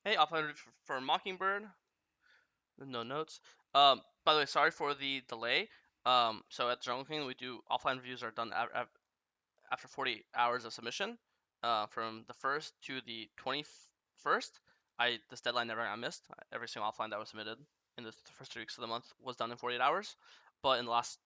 Hey, offline for Mockingbird. No notes. By the way, sorry for the delay. So at Jungle King, we do offline reviews are done after 40 hours of submission. From the 1st to the 21st, this deadline never got missed. Every single offline that was submitted in the first 3 weeks of the month was done in 48 hours. But in the last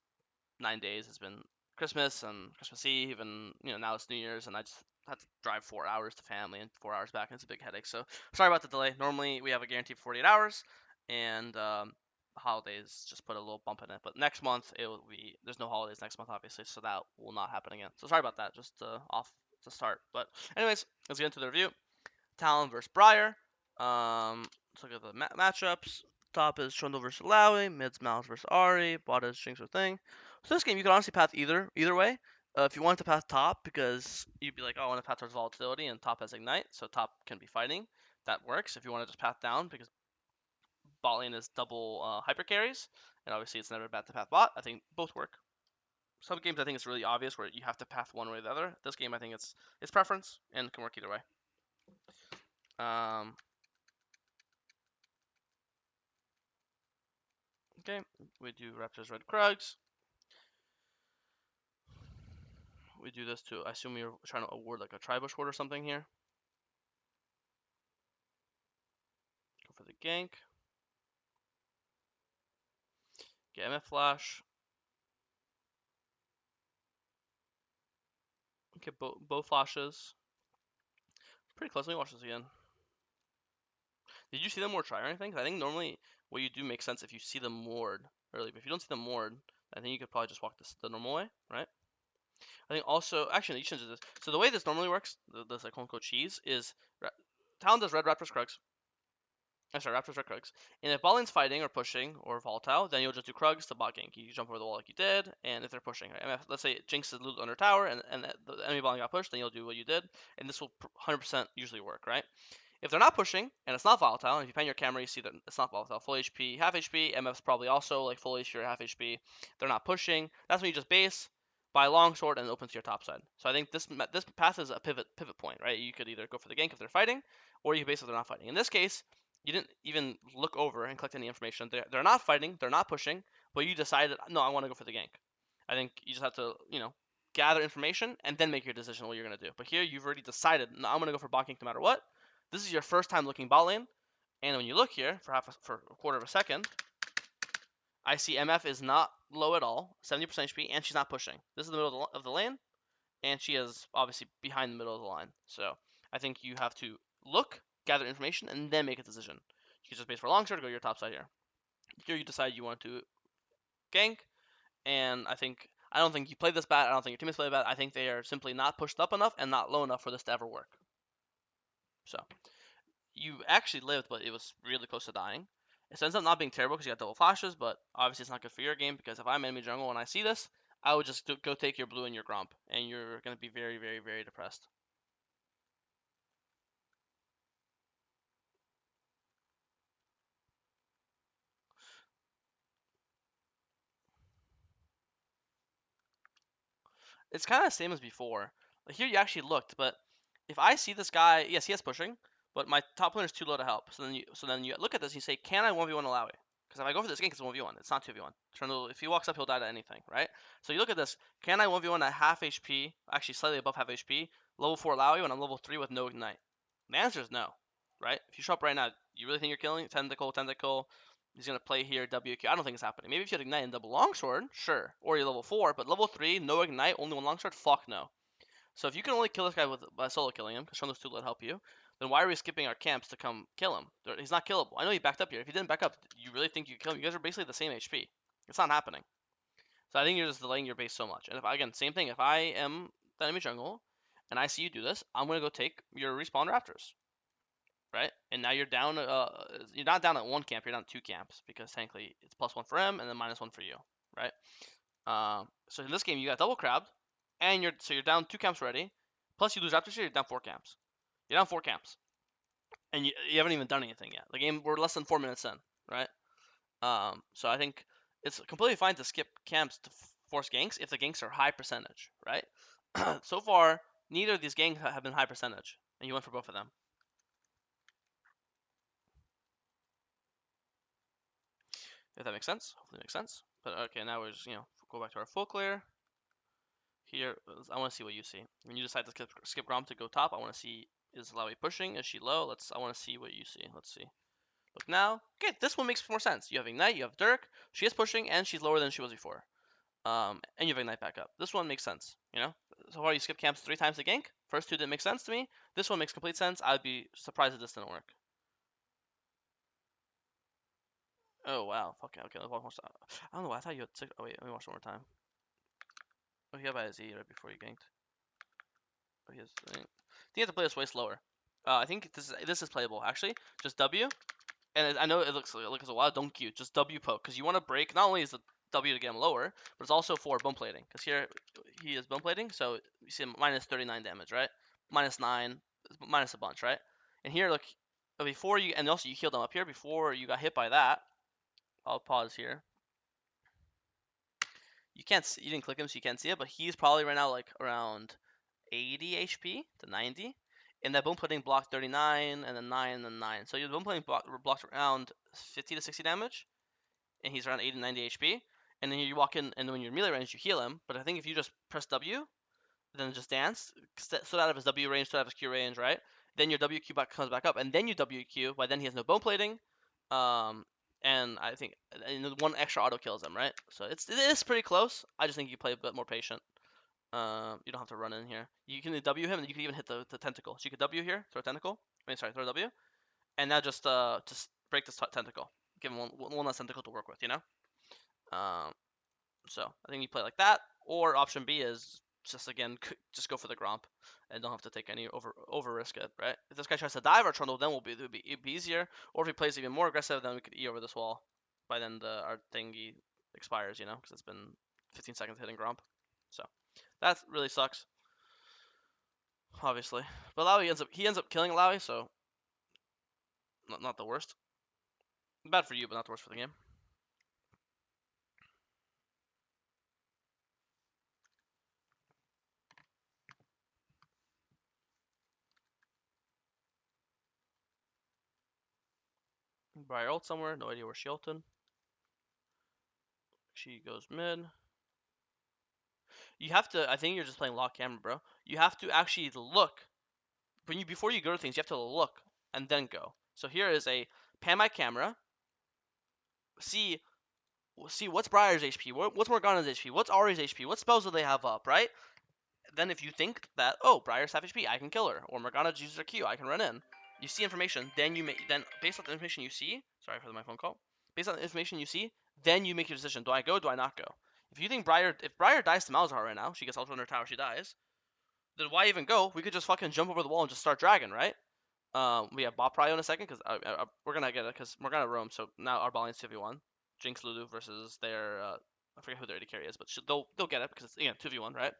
9 days, it's been Christmas and Christmas Eve, and now it's New Year's, and I just had to drive 4 hours to family and 4 hours back, and it's a big headache. So sorry about the delay. Normally we have a guarantee for 48 hours, and holidays just put a little bump in it. But next month it will be there's no holidays next month, obviously, so that will not happen again. So sorry about that. Just off to start. But anyways, let's get into the review. Talon versus Briar. Let's look at the matchups. Top is Trundle versus Lowy, mid's Mouse versus Ari, bot is Jinx or Thing. So this game you can honestly path either way. If you want to path top, because you'd be like, oh, I want to path towards volatility, and top has Ignite, so top can be fighting. That works. If you want to just path down, because bot lane is double hyper carries, and obviously it's never bad to path bot. I think both work. Some games I think it's really obvious where you have to path one way or the other. This game I think it's preference and can work either way. Um, okay, we do Raptors Red Krugs. We do this to, I assume you're trying to award like a Tribush ward or something here. Go for the gank. Get MF Flash. Okay, both flashes. Pretty close. Let me watch this again. Did you see them ward try or anything? 'Cause I think normally what you do makes sense if you see them ward early. But if you don't see them ward, I think you could probably just walk this the normal way, right? I think also, actually, you shouldn't do this. So the way this normally works, this like quote unquote cheese, is Talon does red Raptors Krugs. I'm sorry, Raptors Red Krugs. And if bot lane's fighting or pushing or volatile, then you'll just do Krugs to bot gank. You jump over the wall like you did, and if they're pushing, right? And if, let's say Jinx is looted under tower and the enemy bot lane got pushed, then you'll do what you did, and this will 100% usually work, right? If they're not pushing and it's not volatile, and if you pan your camera, you see that it's not volatile. Full HP, half HP. MF's probably also like full HP or half HP. They're not pushing. That's when you just base, buy longsword, and open to your top side. So I think this path is a pivot point, right? You could either go for the gank if they're fighting, or you can base if they're not fighting. In this case, you didn't even look over and collect any information. They're not fighting, they're not pushing, but you decided, no, I want to go for the gank. I think you just have to, gather information and then make your decision what you're going to do. But here you've already decided, no, I'm going to go for bot gank no matter what. This is your first time looking bot lane, and when you look here for for a quarter of a second, I see MF is not low at all, 70% HP, and she's not pushing. This is the middle of the lane, and she is obviously behind the middle of the line. So I think you have to look, gather information, and then make a decision. You can just base for longsword, go to your top side here. Here you decide you want to gank, and I don't think you played this bad. I don't think your teammates played bad. I think they are simply not pushed up enough and not low enough for this to ever work. So you actually lived, but it was really close to dying. It ends up not being terrible because you got double flashes, but obviously it's not good for your game because if I'm enemy jungle and I see this, I would just go take your blue and your Gromp, and you're going to be very, very, very depressed. It's kind of the same as before. Like here you actually looked, but if I see this guy, yes, he is pushing, but my top laner is too low to help. So then you look at this and you say, can I 1v1 Alawi? Because if I go for this gank, it's 1v1. It's not 2v1. If he walks up, he'll die to anything, right? So you look at this. Can I 1v1 at half HP, actually slightly above half HP, level 4 Alawi when I'm level 3 with no ignite? The answer is no, right? If you show up right now, you really think you're killing? Tentacle, he's gonna play here WQ. I don't think it's happening. Maybe if you had ignite and double longsword, sure. Or you're level 4, but level 3, no ignite, only one longsword, fuck no. So if you can only kill this guy by solo killing him, because Trundle's too low to help you, then why are we skipping our camps to come kill him? He's not killable. I know he backed up here. If he didn't back up, you really think you kill him? You guys are basically the same HP. It's not happening. So I think you're just delaying your base so much. And if again, same thing. If I am the enemy jungle and I see you do this, I'm gonna go take your respawn raptors, right? And now you're not down at one camp. You're down at two camps because technically it's +1 for him and then -1 for you, right? So in this game you got double crabbed, and you're down two camps already. Plus you lose raptors here, you're down four camps. You're down four camps, and you haven't even done anything yet. The game we're less than 4 minutes in, right? So I think it's completely fine to skip camps to force ganks if the ganks are high percentage, right? So far, neither of these ganks have been high percentage, and you went for both of them. If that makes sense. Hopefully it makes sense. But okay, now we're just, go back to our full clear. Here, I want to see what you see. When you decide to skip Grom to go top, I want to see, is Lowy pushing? Is she low? I want to see what you see. Let's see. Look now. Okay, this one makes more sense. You have Ignite, you have Dirk. She is pushing, and she's lower than she was before. And you have Ignite back up. This one makes sense, So far, you skip camps 3 times to gank. First 2 didn't make sense to me. This one makes complete sense. I'd be surprised if this didn't work. Oh, wow. Okay, let's watch more stuff. I don't know why. I thought you had 6. Oh, wait. Let me watch one more time. Oh, he had by Z right before you ganked. Oh, he has. I think you have to play this way slower. I think this is playable, actually. Just W. And I know it looks like a lot of don't Q. Just W poke. Because you want to break. Not only is the W to get him lower, but it's also for bone plating. Because here, he is bone plating. So you see him minus 39 damage, right? Minus 9. Minus a bunch, right? And here, look. Before you. And also, you healed him up here. Before you got hit by that. I'll pause here. You can't see, you didn't click him, so you can't see it, but he's probably right now like around 80 HP to 90. And that bone plating blocked 39, and then 9, and then 9. So your bone plating blocked around 50 to 60 damage, and he's around 80 to 90 HP. And then you walk in, and when you're melee range, you heal him. But I think if you just press W, then just dance, stood out of his W range, stood out of his Q range, right? Then your WQ comes back up, and then you WQ. By then he has no bone plating, um, and I think one extra auto kills him, right? So it is pretty close. I just think you play a bit more patient. You don't have to run in here. You can W him, and you can even hit the tentacle. So you could W here, throw a tentacle. Throw a W, and now just break this tentacle. Give him one less tentacle to work with, Um, so I think you play like that, or option B is just again just go for the Gromp and don't have to take any over risk it, right? If this guy tries to dive our Trundle, then it'd be easier. Or if he plays even more aggressive, then we could E over this wall. By then our thingy expires, because it's been 15 seconds hitting Gromp. So that really sucks, obviously. But Lowy ends up killing Lowy, so not the worst. Bad for you, but not the worst for the game. Briar ult somewhere, no idea where she ulted. She goes mid. You have to. I think you're just playing lock camera, bro. You have to actually look before you go to things. You have to look and then go. So here is a pan my camera. See what's Briar's HP, what's Morgana's HP, what's Ahri's HP, what spells do they have up, right? Then if you think that Briar's half HP, I can kill her, or Morgana uses her Q, I can run in. You see information, then based on the information you see. Sorry for my phone call. Based on the information you see, then you make your decision. Do I go? Do I not go? If you think if Briar dies to Malzahar right now, she gets ultra under tower, she dies. Then why even go? We could just fucking jump over the wall and just start dragging, right? We have Bot Prio in a second because we're gonna get it because we're gonna roam. So now our Balian's 2v1. Jinx Lulu versus their I forget who their AD carry is, but they'll get it because it's 2v1, right?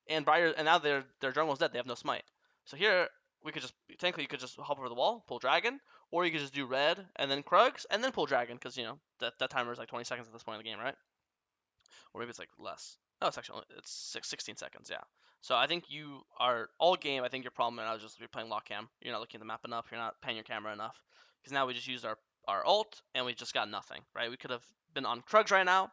And Briar and now their jungle's dead. They have no smite. So here we could just technically you could just hop over the wall, pull dragon, or you could just do red and then Krugs and then pull dragon because that timer is like 20 seconds at this point in the game, right? Or maybe it's like less. No, it's actually it's 16 seconds. Yeah. So I think you are all game. I think your problem right now is just you're playing lock cam. You're not looking at the map enough. You're not paying your camera enough. Because now we just used our ult and we just got nothing. Right. We could have been on Krugs right now,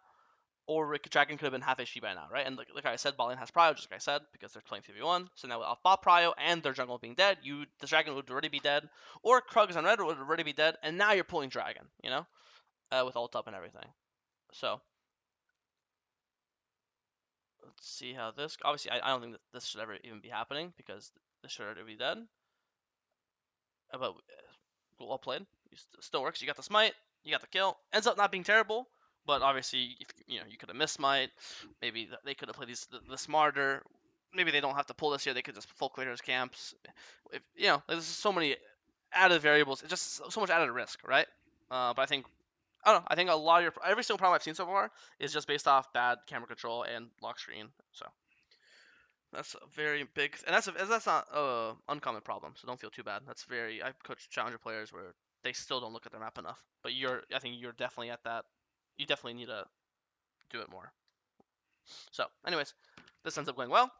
or Dragon could have been half HP by now. Right. And like I said, Balian has Prio, just like I said, because they're playing 3v1. So now off bot Prio and their jungle being dead, the Dragon would already be dead, or Krugs on red would already be dead, and now you're pulling Dragon. With ult up and everything. So let's see how this. Obviously, I don't think that this should ever even be happening because this should already be dead. But well played. Still works. You got the smite. You got the kill. Ends up not being terrible, but obviously, if, you could have missed smite. Maybe they could have played the smarter. Maybe they don't have to pull this here. They could just full clear his camps. If, there's so many added variables. It's just so much added risk, right? But I think I don't know. I think a lot of every single problem I've seen so far is just based off bad camera control and lock screen. So. That's a very big, and that's not a uncommon problem. So don't feel too bad. That's very. I've coached challenger players where they still don't look at their map enough. But I think you're definitely at that. You definitely need to do it more. So, anyways, this ends up going well.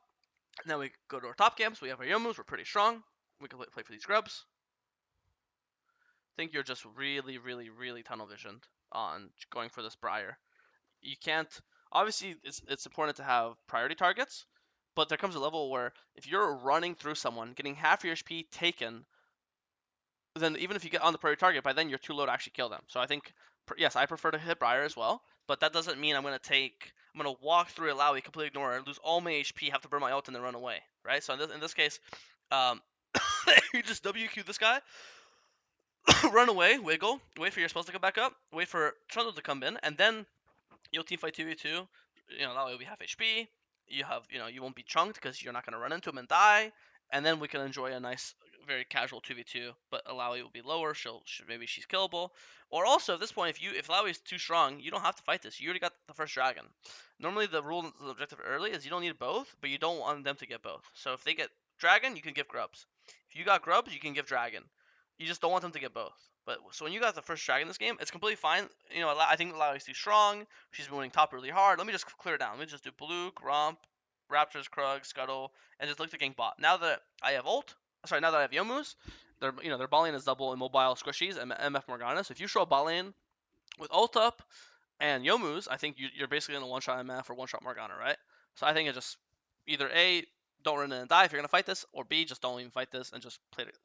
Now we go to our top camps. We have our Yomus. We're pretty strong. We can play for these grubs. think you're just really, really, really tunnel visioned on going for this Briar. You can't. Obviously, it's important to have priority targets, but there comes a level where if you're running through someone, getting half your HP taken, then even if you get on the priority target, by then you're too low to actually kill them. So I think, yes, I prefer to hit Briar as well, but that doesn't mean I'm gonna walk through Illaoi, completely ignore her, lose all my HP, have to burn my ult, and then run away, right? So in this case, um, you just WQ this guy, run away, wiggle, wait for your spells to come back up, wait for Trundle to come in, and then you'll team fight 2v2. You know, that way you'll be half HP. You have, you won't be chunked because you're not going to run into him and die. And then we can enjoy a nice, very casual 2v2. But Alawi will be lower. Maybe she's killable. Or also at this point, if Alawi is too strong, you don't have to fight this. You already got the first dragon. Normally the rule, the objective early is you don't need both, but you don't want them to get both. So if they get dragon, you can give grubs. If you got grubs, you can give dragon. You just don't want them to get both. But so when you got the first dragon in this game, it's completely fine. You know, I think Alawi's too strong. She's been winning top really hard. Let me just clear it down. Let me just do Blue, Gromp, Raptors, Krug, Scuttle, and just look to gank bot. Now that I have now that I have Youmuu's, their bot lane is double immobile squishies and MF Morgana. So if you show a bot lane with ult up and Youmuu's, I think you're basically gonna one shot MF or one shot Morgana, right? So I think it just either A, don't run in and die if you're gonna fight this, or B, just don't even fight this and just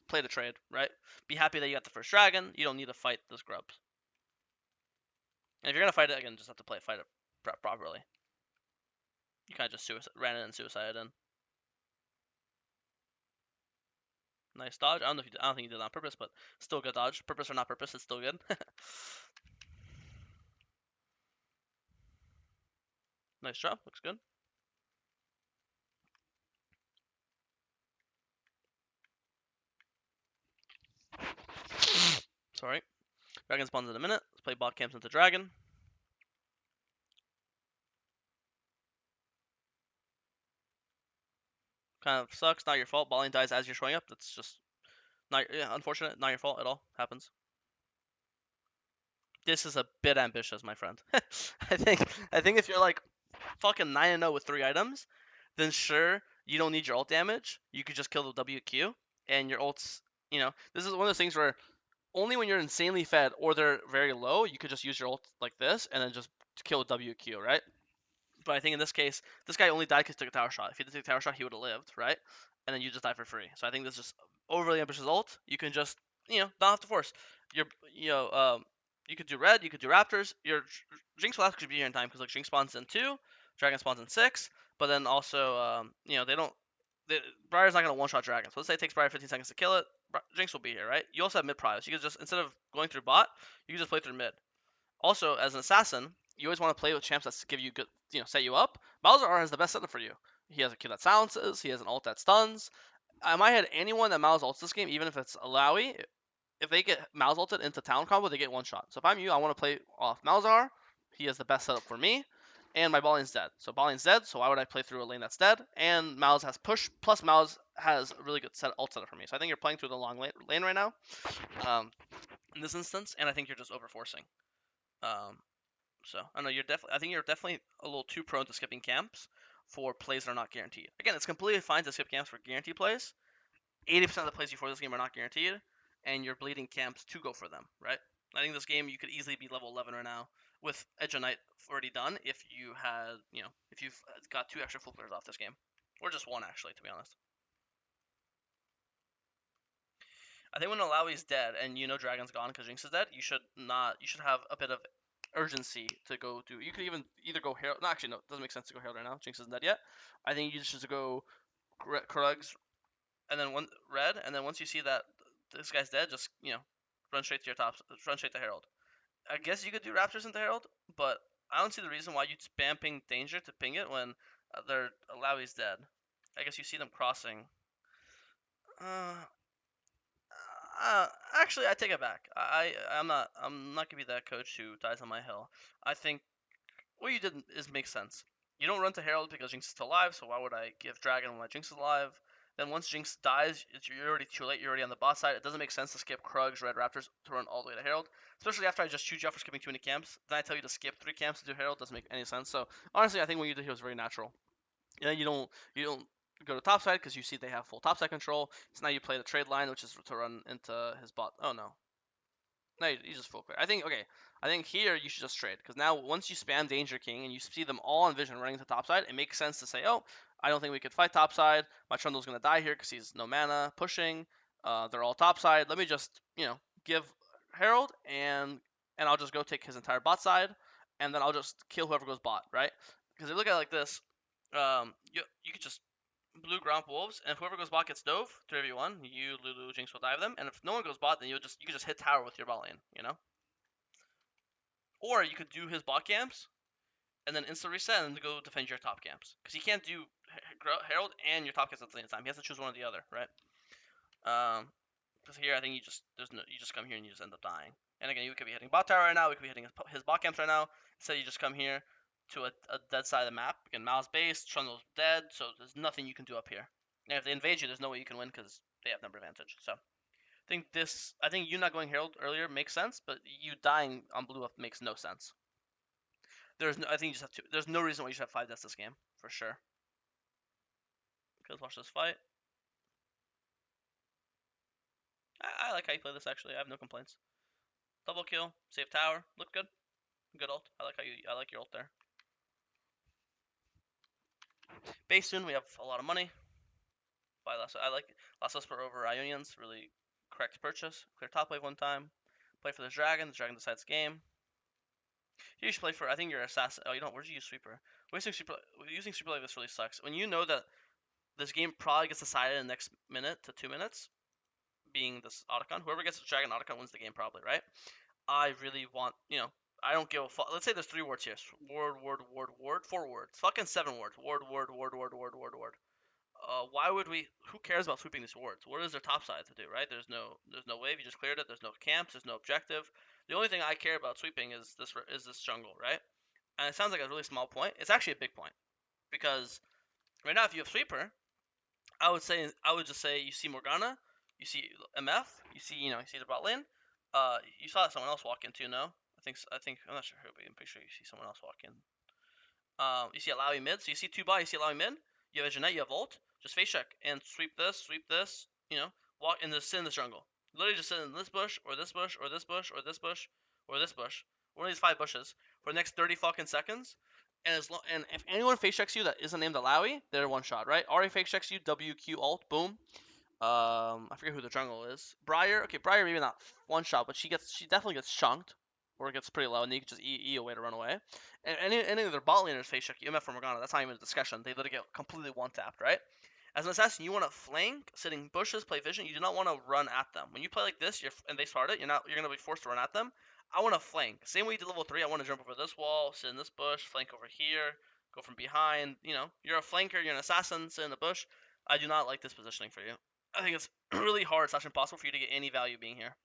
play the trade, right? Be happy that you got the first dragon. You don't need to fight this grubs. And if you're gonna fight it again, just have to fight it properly. You kind of just ran in and suicided in. Nice dodge. I don't think you did it on purpose, but still good dodge. Purpose or not purpose, it's still good. Nice drop. Looks good. Sorry. Dragon spawns in a minute. Let's play bot camps into dragon. Kind of sucks. Not your fault. Bot lane dies as you're showing up. That's just not unfortunate. Not your fault at all. Happens. This is a bit ambitious, my friend. I think if you're like fucking 9-0 with 3 items, then sure, you don't need your ult damage. You could just kill the WQ, and your ults. This is one of those things where only when you're insanely fed or they're very low, you could just use your ult like this and then just kill WQ, right? But I think in this case, this guy only died because he took a tower shot. If he didn't take a tower shot, he would have lived, right? And then you just die for free. So I think this is just overly ambitious ult. You can just, don't have to force. You're, you could do red, you could do raptors. Your Jinx will actually be here in time because like Jinx spawns in 2, Dragon spawns in 6, but then also, they don't. Briar's not gonna one shot Dragon. So let's say it takes Briar 15 seconds to kill it. Jinx will be here, right? You also have mid prize. You can just instead of going through bot, you can just play through mid. Also, as an assassin, you always want to play with champs that give you good, set you up. Malzahar has the best setup for you. He has a Q that silences. He has an ult that stuns. In my head, anyone that Mal's ults this game, even if it's Alawi, if they get Mal's ulted into town combo, they get one shot. So if I'm you, I want to play off Malzahar. He has the best setup for me. And my bot lane's dead. So bot lane's dead, so why would I play through a lane that's dead? And Mal's has push, plus Mal's has a really good ult setup for me. So I think you're playing through the long lane right now, in this instance, and I think you're just overforcing. So I know I think you're definitely a little too prone to skipping camps for plays that are not guaranteed. Again, it's completely fine to skip camps for guaranteed plays. 80% of the plays you for this game are not guaranteed, and you're bleeding camps to go for them, right? I think this game you could easily be level 11 right now with Edge of Night already done if if you've got 2 extra full players off this game, or just 1 actually, to be honest. I think when Alawi's dead and Dragon's gone because Jinx is dead, you should have a bit of urgency to go do. You could even either go Herald. No, actually, no, it doesn't make sense to go Herald right now. Jinx isn't dead yet. I think you should go Krugs and then one red, and then once you see that this guy's dead, just run straight to your top, run straight to Herald. I guess you could do Raptors into Herald, but I don't see the reason why you'd spam ping danger to ping it when their Alawi's dead. I guess you see them crossing. Uh, Actually, I take it back. I'm not gonna be that coach who dies on my hill. I think what you did is make sense. You don't run to Herald because Jinx is still alive, so why would I give Dragon when my Jinx is alive? Then once Jinx dies, you're already too late. You're already on the bot side. It doesn't make sense to skip Krugs, Red Raptors to run all the way to Herald, especially after I just choose you out for skipping too many camps. Then I tell you to skip 3 camps to do Herald. Doesn't make any sense. So honestly, I think what you did here was very natural. And then you don't go to top side because you see they have full top side control. So now you play the trade line, which is to run into his bot. Oh no. No, you just full clear. I think okay. I think here you should just trade because now once you spam Danger King and you see them all on Vision running to top side, it makes sense to say, oh, I don't think we could fight top side. My Trundle's gonna die here because he's no mana pushing. They're all top side. Let me just give Herald and I'll just go take his entire bot side and then I'll just kill whoever goes bot, right? Because if you look at it like this, you could just blue Gromp Wolves, and if whoever goes bot gets dove, 3v1, you, Lulu, Jinx will dive them, and if no one goes bot, then you can just hit tower with your bot lane, Or you could do his bot camps, and then insta reset and go defend your top camps. Because he can't do Herald and your top camps at the same time. He has to choose one or the other, right? Because here I think you just come here and you just end up dying. And again, you could be hitting bot tower right now, we could be hitting his bot camps right now. Instead, you just come here to a dead side of the map. Again, Mal's base, Trundle's dead, so there's nothing you can do up here. And if they invade you, there's no way you can win because they have number advantage. So I think you not going Herald earlier makes sense, but you dying on blue up makes no sense. I think you just have to. There's no reason why you should have 5 deaths this game for sure. Okay, let's watch this fight. I like how you play this actually. I have no complaints. Double kill, save tower, look good. Good ult. I like your ult there. Base soon, we have a lot of money. Buy less. I like Last Whisper over Ionians. Really correct purchase. Clear top wave one time. Play for the dragon. The dragon decides game. Here you should play for. I think you're assassin. Oh, you don't. Where'd you use sweeper? Using sweeper like this really sucks. When you know that this game probably gets decided in the next minute to 2 minutes, being this Otacon. Whoever gets the dragon Otacon wins the game probably, right? I really want, I don't give a fuck. Let's say there's 3 wards here. Ward, ward, ward, ward. 4 wards. Fucking 7 wards. Ward, ward, ward, ward, ward, ward, ward. Why would we? Who cares about sweeping these wards? What is their top side to do, right? There's no wave. You just cleared it. There's no camps. There's no objective. The only thing I care about sweeping is this jungle, right? And it sounds like a really small point. It's actually a big point because right now, if you have sweeper, I would just say you see Morgana, you see MF, you see the bot lane. You saw someone else walk in too, no? I think I'm not sure who, but I'm pretty sure you see someone else walk in. You see Alawi mid, so you see 2 bot, you see Alawi mid. You have a Jeanette, you have ult. Just face check and sweep this. Walk in sit in this jungle. Literally just sit in this bush or this bush or this bush or this bush or this bush. One of these 5 bushes for the next 30 fucking seconds. And if anyone face checks you that isn't named Alawi, they're one shot, right? Ari face checks you, WQ ult, boom. I forget who the jungle is. Briar, okay, Briar maybe not one shot, but she definitely gets chunked, or it gets pretty low, and then you can just E away to run away. And any of their bot laners face check EMF from Morgana, that's not even a discussion. They literally get completely one tapped, right? As an assassin, you want to flank, sitting bushes, play vision. You do not want to run at them. When you play like this, and they start it, you're gonna be forced to run at them. I want to flank. Same way you did level 3. I want to jump over this wall, sit in this bush, flank over here, go from behind. You're a flanker. You're an assassin. Sit in the bush. I do not like this positioning for you. I think it's really hard, / impossible for you to get any value being here.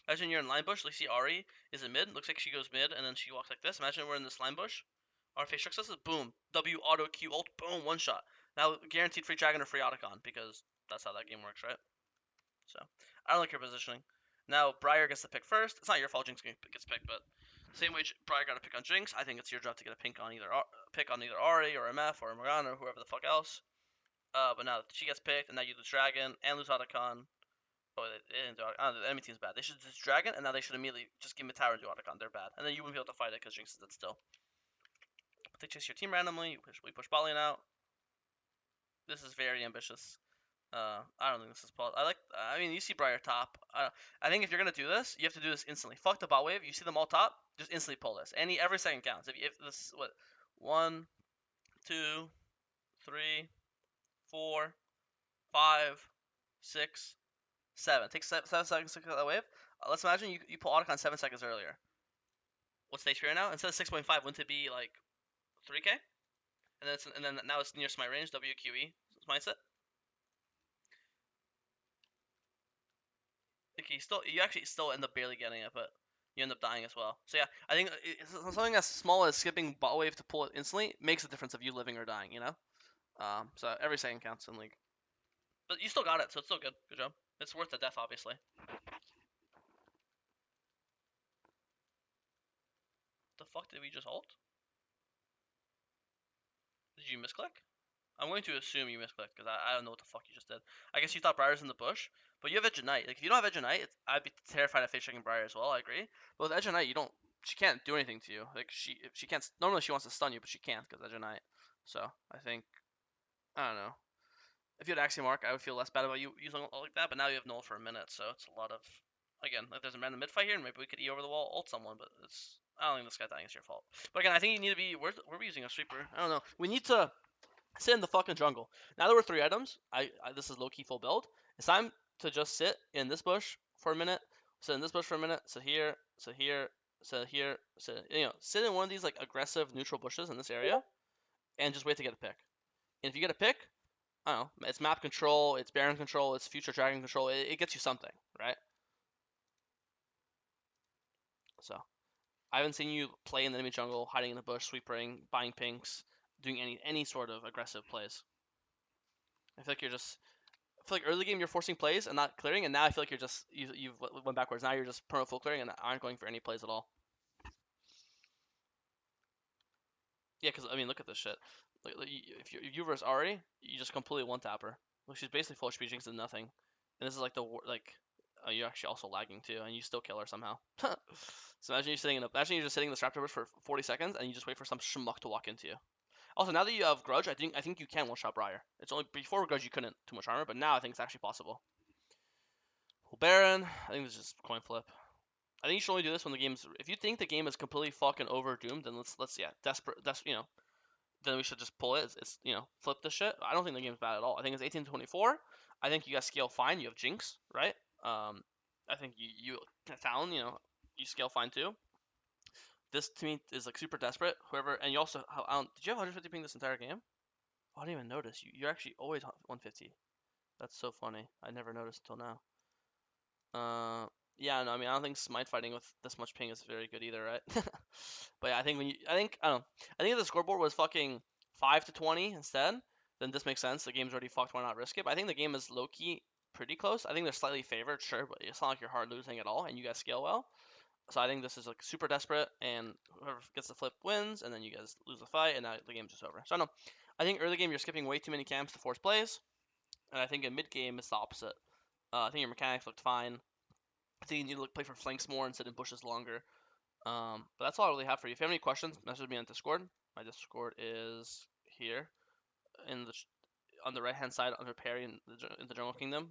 Imagine you're in line bush. You see Ari is in mid. Looks like she goes mid, and then she walks like this. Imagine we're in this line bush. Our face tricks us. Boom. W auto Q ult. Boom. One shot. Now guaranteed free dragon or free Otacon because that's how that game works, right? So I don't like your positioning. Now Briar gets to pick first. It's not your fault Jinx gets picked, but same way Briar got to pick on Jinx. I think it's your job to get a pick on either Ari or MF or Morgana or whoever the fuck else. But now she gets picked, and now you lose Dragon and lose Otacon. Oh, they didn't do Otacon. The enemy team's bad. They should just Dragon, and now they should immediately just give me tower and do Otacon. They're bad. And then you wouldn't be able to fight it because Jinx is dead still. But they chase your team randomly. We push Balian out. This is very ambitious. I don't think this is possible. I mean, you see Briar top. I think if you're gonna do this, you have to do this instantly. Fuck the bot wave. You see them all top, just instantly pull this. Every second counts. If this 1, 2, 3, 4, 5, 6, 7. Take 7 seconds to kill that wave. Let's imagine you pull Otacon 7 seconds earlier. What's the HP right now? Instead of 6.5, wouldn't it be like 3k? And then now it's near smite range. WQE mindset. Okay, you actually still end up barely getting it, but you end up dying as well. So yeah, I think something as small as skipping bot wave to pull it instantly makes a difference of you living or dying. So every second counts in League. But you still got it, so it's still good. Good job. It's worth the death, obviously. The fuck did we just ult? Did you misclick? I'm going to assume you misclicked because I don't know what the fuck you just did. I guess you thought Briar's in the bush, but you have Edge of Night. Like if you don't have Edge of Night, I'd be terrified of face checking Briar as well. I agree. But with Edge of Night, you don't. She can't do anything to you. Like she can't. Normally she wants to stun you, but she can't because Edge of Night. So I think I don't know. If you had Axiom Arc, I would feel less bad about you using ult like that. But now you have Null for a minute, so it's a lot of. Again, like there's a random mid fight here, and maybe we could E over the wall, ult someone, but it's. I don't think this guy dying is your fault. But again, I think you need to be. Where are we using a sweeper? I don't know. We need to sit in the fucking jungle. Now that we're 3 items, this is low key full build. It's time to just sit in this bush for a minute. Sit in this bush for a minute. Sit here. Sit here. Sit here. Sit. Sit in one of these like aggressive neutral bushes in this area, and just wait to get a pick. And if you get a pick, I don't know. It's map control. It's Baron control. It's future dragon control. It gets you something, right? So I haven't seen you play in the enemy jungle, hiding in the bush, sweepering, buying pinks, doing any sort of aggressive plays. I feel like you're just I feel like early game you're forcing plays and not clearing, and now I feel like you've went backwards. Now you're just perma full clearing and aren't going for any plays at all. Yeah, because I mean, look at this shit. Like, if you verse Ari, you just completely one tap her. Like she's basically full HP jinx and nothing. And this is like you're actually also lagging too, and you still kill her somehow. So imagine you're just sitting in the Raptor bush for 40 seconds, and you just wait for some schmuck to walk into you. Also, now that you have Grudge, I think you can one shot Briar. It's only before Grudge you couldn't too much armor, but now I think it's actually possible. Baron, I think this is just coin flip. I think you should only do this when the game's. If you think the game is completely fucking over doomed, then let's desperate. Then we should just pull it. Flip this shit. I don't think the game's bad at all. I think it's 18-24. I think you guys scale fine. You have Jinx, right? I think you Talon, you scale fine too. This to me is like super desperate. Whoever, and you also, did you have 150 ping this entire game? Oh, I didn't even notice. You're actually always 150. That's so funny. I never noticed until now. Yeah, no, I mean, I don't think smite fighting with this much ping is very good either, right? But yeah, I don't know. I think if the scoreboard was fucking 5-20 instead, then this makes sense. The game's already fucked. Why not risk it? But I think the game is low key pretty close. I think they're slightly favored, sure, but it's not like you're hard losing at all, and you guys scale well. So I think this is like super desperate, and whoever gets the flip wins, and then you guys lose the fight, and now the game's just over. So I don't know. I think early game you're skipping way too many camps to force plays, and I think in mid game it's the opposite. I think your mechanics looked fine. I think you need to play for flanks more and sit in bushes longer. But that's all I really have for you. If you have any questions, message me on Discord. My Discord is here in the on the right hand side under Perry in the Jungle Kingdom.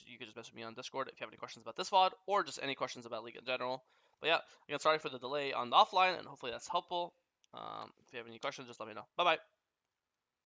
You could just message me on Discord if you have any questions about this VOD or just any questions about League in general. But yeah, again, sorry for the delay on the offline, and hopefully that's helpful. If you have any questions, just let me know. Bye bye.